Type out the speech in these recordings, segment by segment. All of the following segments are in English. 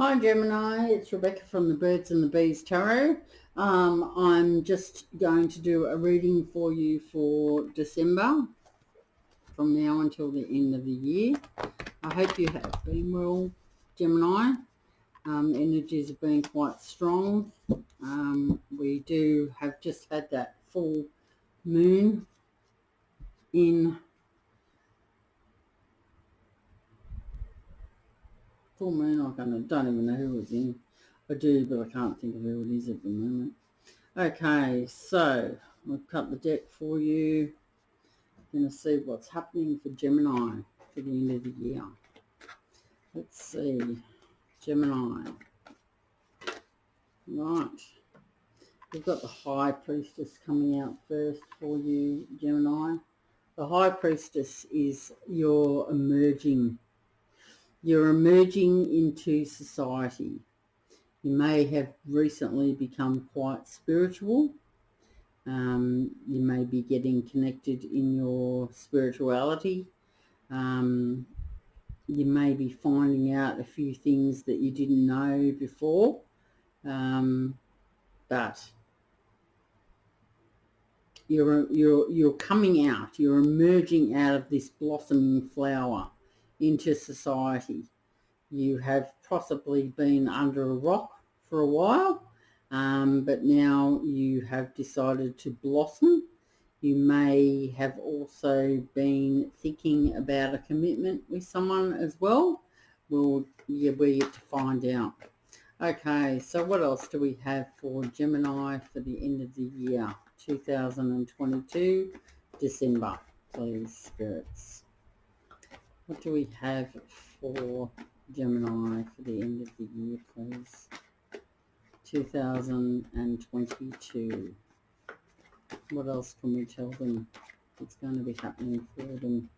Hi Gemini, it's Rebecca from the Birds and the Bees Tarot. I'm just going to do a reading for you for December, from now until the end of the year. I hope you have been well, Gemini. Energies have been quite strong. We do have just had that full moon in full moon. I don't even know who it was in. I do, but I can't think of who it is at the moment. Okay, so I'll cut the deck for you. Going to see what's happening for Gemini for the end of the year. Let's see, Gemini. Right, we've got the High Priestess coming out first for you, Gemini. The High Priestess is your emerging. You're emerging into society. You may have recently become quite spiritual. You may be getting connected in your spirituality. You may be finding out a few things that you didn't know before. But you're coming out. You're emerging out of this blossoming flower into society. You have possibly been under a rock for a while. But now you have decided to blossom. You may have also been thinking about a commitment with someone as well. We get to find out. Okay, so what else do we have for Gemini for the end of the year, 2022, December, please, spirits? What do we have for Gemini for the end of the year, please? 2022. What else can we tell them that's going to be happening for them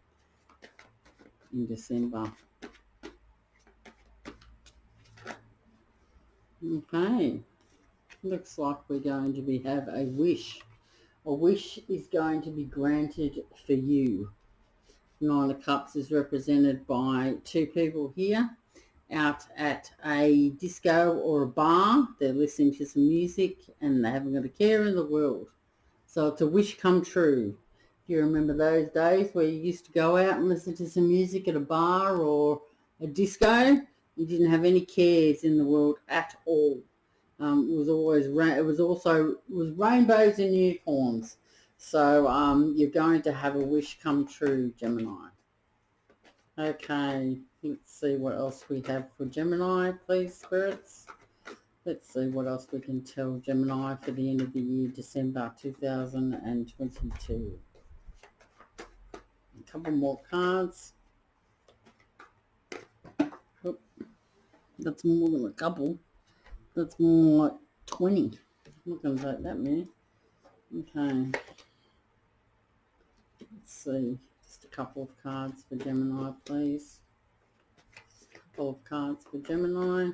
in December? Okay, looks like we're going to have a wish. A wish is going to be granted for you. Nine of Cups is represented by two people here out at a disco or a bar. They're listening to some music and they haven't got a care in the world. So it's a wish come true. Do you remember those days where you used to go out and listen to some music at a bar or a disco? You didn't have any cares in the world at all. It was rainbows and unicorns. So you're going to have a wish come true, Gemini. Okay, let's see what else we have for Gemini, please, spirits. Let's see what else we can tell Gemini for the end of the year, December 2022. A couple more cards. Oop, that's more than a couple. That's more like 20. I'm not going to take that many. Okay. Let's see. Just a couple of cards for Gemini, please. Just a couple of cards for Gemini.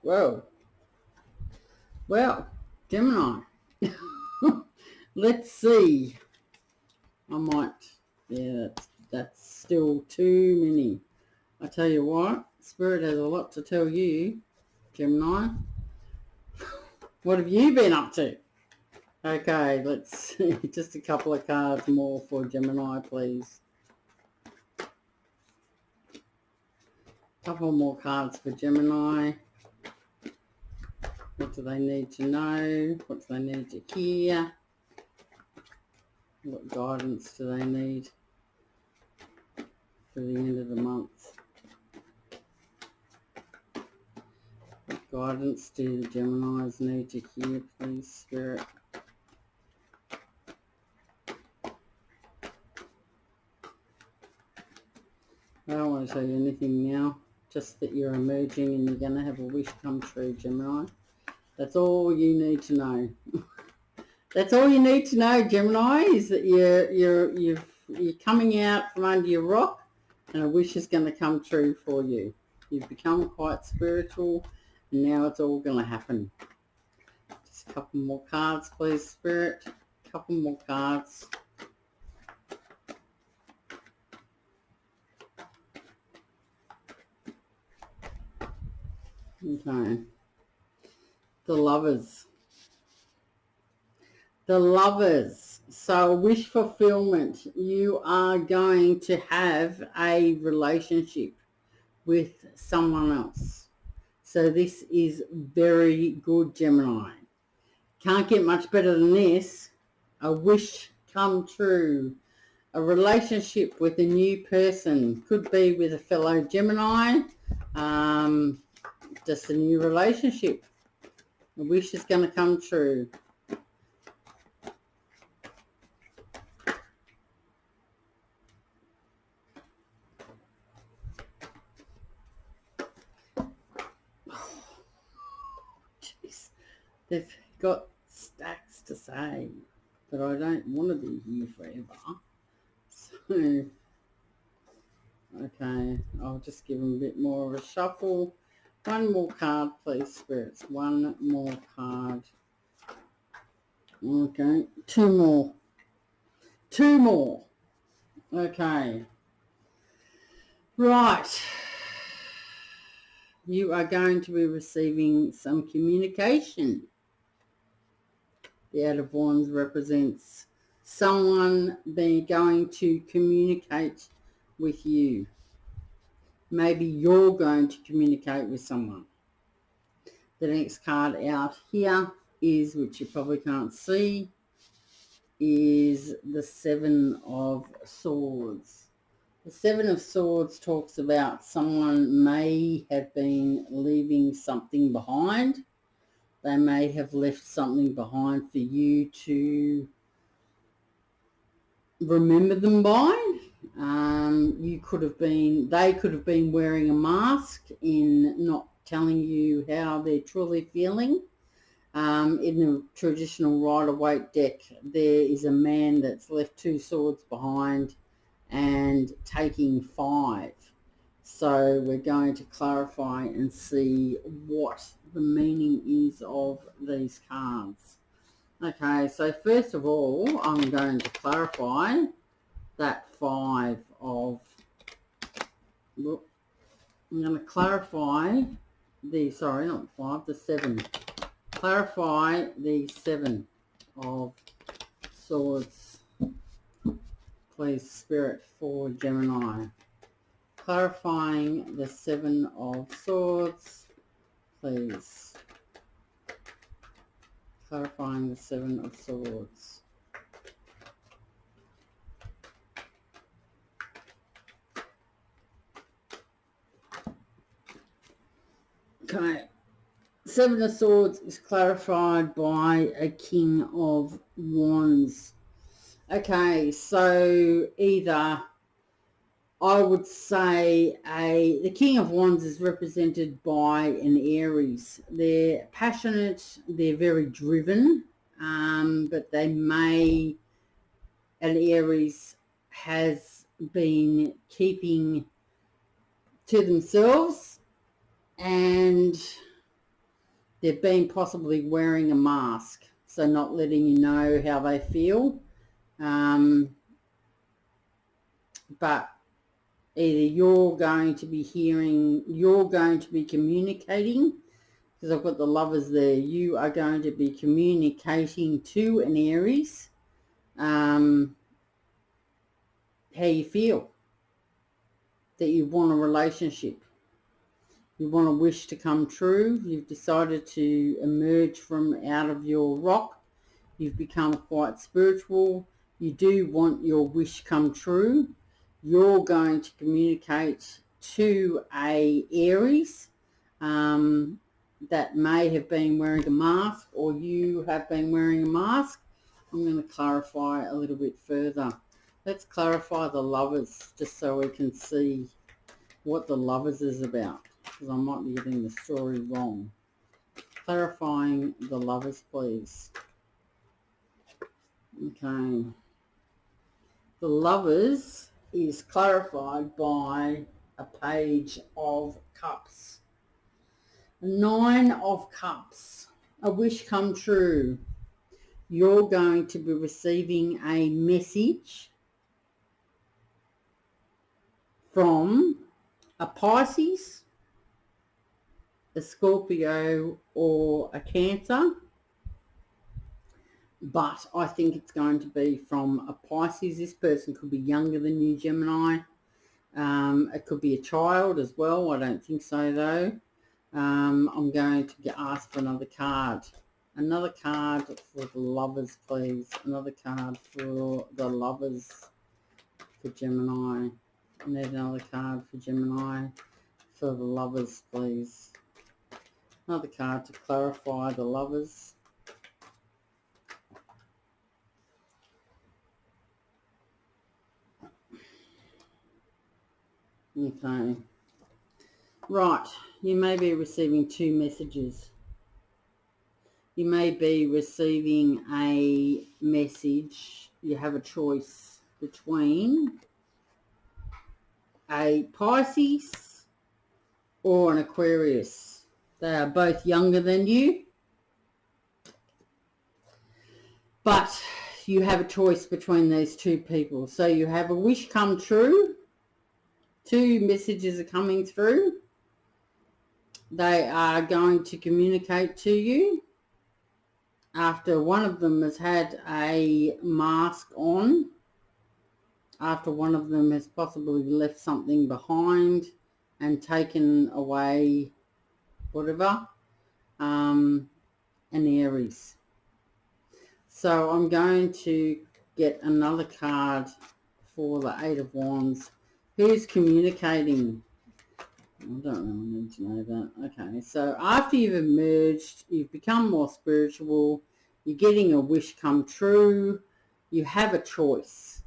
Whoa. Well, Gemini. Let's see. I might, yeah, that's still too many. I tell you what, Spirit has a lot to tell you, Gemini. What have you been up to? Okay, let's see. Just a couple of cards more for Gemini, please. Couple more cards for Gemini. What do they need to know? What do they need to hear? What guidance do they need for the end of the month? What guidance do the Geminis need to hear, please, Spirit? I don't want to tell you anything now, just that you're emerging and you're going to have a wish come true, Gemini. That's all you need to know. That's all you need to know, Gemini, is that you're coming out from under your rock And a wish is going to come true for you. You've become quite spiritual, and now it's all going to happen. Just a couple more cards, please, Spirit. A couple more cards. Okay. The Lovers. The Lovers. So wish fulfillment. You are going to have a relationship with someone else. So this is very good, Gemini. Can't get much better than this. A wish come true. A relationship with a new person. Could be with a fellow Gemini. Just a new relationship. A wish is going to come true. Jeez. They've got stacks to say, but I don't want to be here forever. So, okay, I'll just give them a bit more of a shuffle. One more card, please, Spirits. One more card. Okay, two more. Two more. Okay. Right. You are going to be receiving some communication. The Eight of Wands represents someone going to communicate with you. Maybe you're going to communicate with someone. The next card out here is, which you probably can't see, is the Seven of Swords. The Seven of Swords talks about someone may have been leaving something behind. They may have left something behind for you to remember them by. They could have been wearing a mask in not telling you how they're truly feeling. In the traditional Rider-Waite deck, there is a man that's left two swords behind and taking 5. So we're going to clarify and see what the meaning is of these cards. Okay, so first of all, I'm going to clarify that 5 of... I'm going to clarify the... Sorry, not 5, the 7. Clarify the 7 of Swords, please, Spirit, for Gemini. Clarifying the 7 of Swords, please. Clarifying the 7 of Swords. Okay. 7 of Swords is clarified by a King of Wands. Okay, so either I would say the King of Wands is represented by an Aries. They're passionate, they're very driven, but an Aries has been keeping to themselves, and they've been possibly wearing a mask, so not letting you know how they feel. But either you're going to be communicating, because I've got the Lovers there. You are going to be communicating to an Aries how you feel, that you want a relationship. You want a wish to come true. You've decided to emerge from out of your rock. You've become quite spiritual. You do want your wish come true. You're going to communicate to a Aries that may have been wearing a mask, or you have been wearing a mask. I'm going to clarify a little bit further. Let's clarify the Lovers, just so we can see what the Lovers is about, because I might be getting the story wrong. Clarifying the Lovers, please. Okay. The Lovers is clarified by a Page of Cups. 9 of Cups, a wish come true. You're going to be receiving a message from a Pisces, a Scorpio, or a Cancer. But I think it's going to be from a Pisces. This person could be younger than you, Gemini. It could be a child as well. I don't think so, though. I'm going to ask for another card. Another card for the lovers, please. Another card for the lovers for Gemini. I need another card for Gemini for the lovers, please. Another card to clarify the lovers. Okay. Right. You may be receiving 2 messages. You may be receiving a message. You have a choice between a Pisces or an Aquarius. They are both younger than you, but you have a choice between these 2 people. So you have a wish come true. 2 messages are coming through. They are going to communicate to you after one of them has had a mask on, after one of them has possibly left something behind and taken away whatever, an Aries. So I'm going to get another card for the 8 of Wands. Who's communicating? I don't really need to know that. Okay, so after you've emerged, you've become more spiritual, you're getting a wish come true, you have a choice.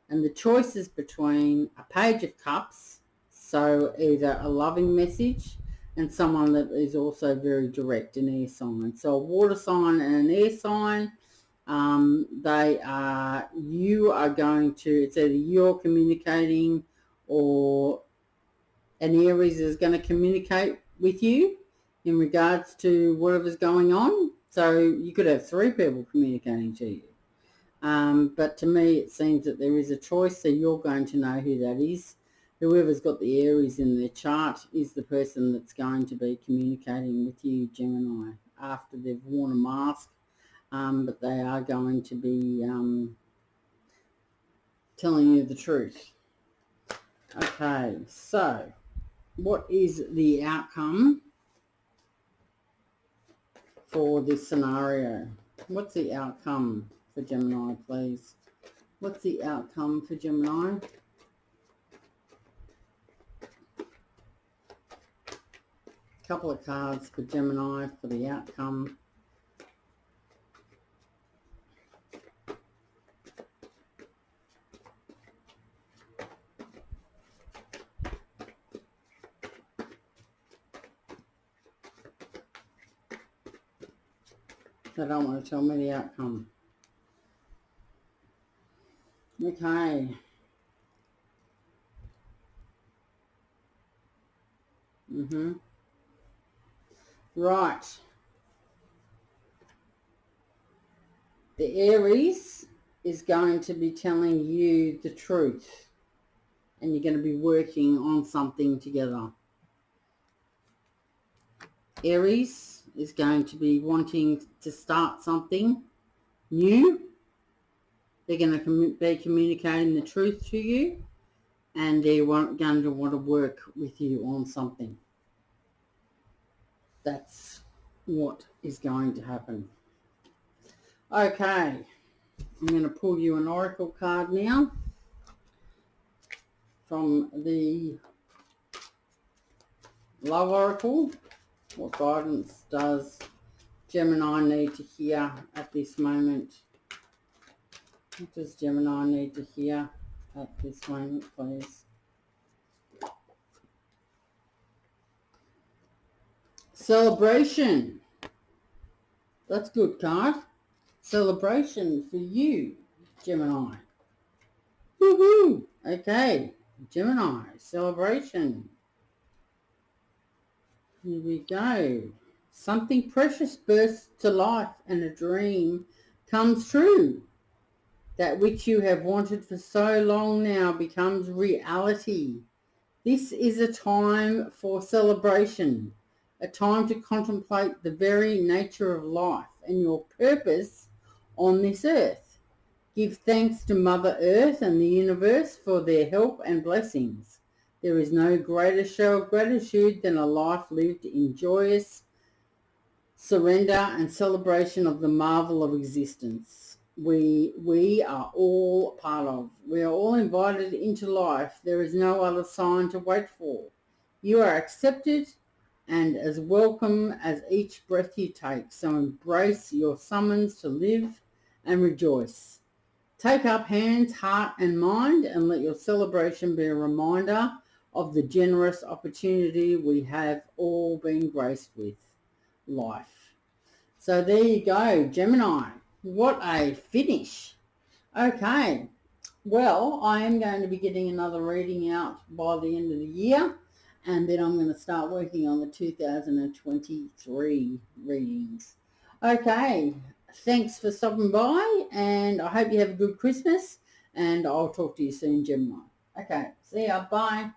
And the choice is between a Page of Cups, so either a loving message, and someone that is also very direct, an air sign. So a water sign and an air sign, you are going to, it's either you're communicating or an Aries is going to communicate with you in regards to whatever's going on. So you could have 3 people communicating to you. But to me, it seems that there is a choice, so you're going to know who that is. Whoever's got the Aries in their chart is the person that's going to be communicating with you, Gemini, after they've worn a mask. But they are going to be telling you the truth. Okay, so what is the outcome for this scenario? What's the outcome for Gemini, please? What's the outcome for Gemini? Couple of cards for Gemini for the outcome. They don't want to tell me the outcome. Okay. Right. The Aries is going to be telling you the truth, and you're going to be working on something together. Aries is going to be wanting to start something new. They're going to be communicating the truth to you, and they're going to want to work with you on something. That's what is going to happen. Okay, I'm going to pull you an oracle card now from the Love Oracle. What guidance does Gemini need to hear at this moment? What does Gemini need to hear at this moment, please? Celebration. That's good card. Celebration for you, Gemini. Woohoo! Okay, Gemini, celebration. Here we go. Something precious bursts to life and a dream comes true. That which you have wanted for so long now becomes reality. This is a time for celebration, a time to contemplate the very nature of life and your purpose on this earth. Give thanks to Mother Earth and the universe for their help and blessings. There is no greater show of gratitude than a life lived in joyous surrender and celebration of the marvel of existence we are all part of. We are all invited into life. There is no other sign to wait for. You are accepted and as welcome as each breath you take. So embrace your summons to live and rejoice. Take up hands, heart and mind and let your celebration be a reminder of the generous opportunity we have all been graced with. Life. So there you go, Gemini. What a finish. Okay, well, I am going to be getting another reading out by the end of the year, and then I'm going to start working on the 2023 readings. Okay, thanks for stopping by, and I hope you have a good Christmas, and I'll talk to you soon, Gemini. Okay, see ya, bye.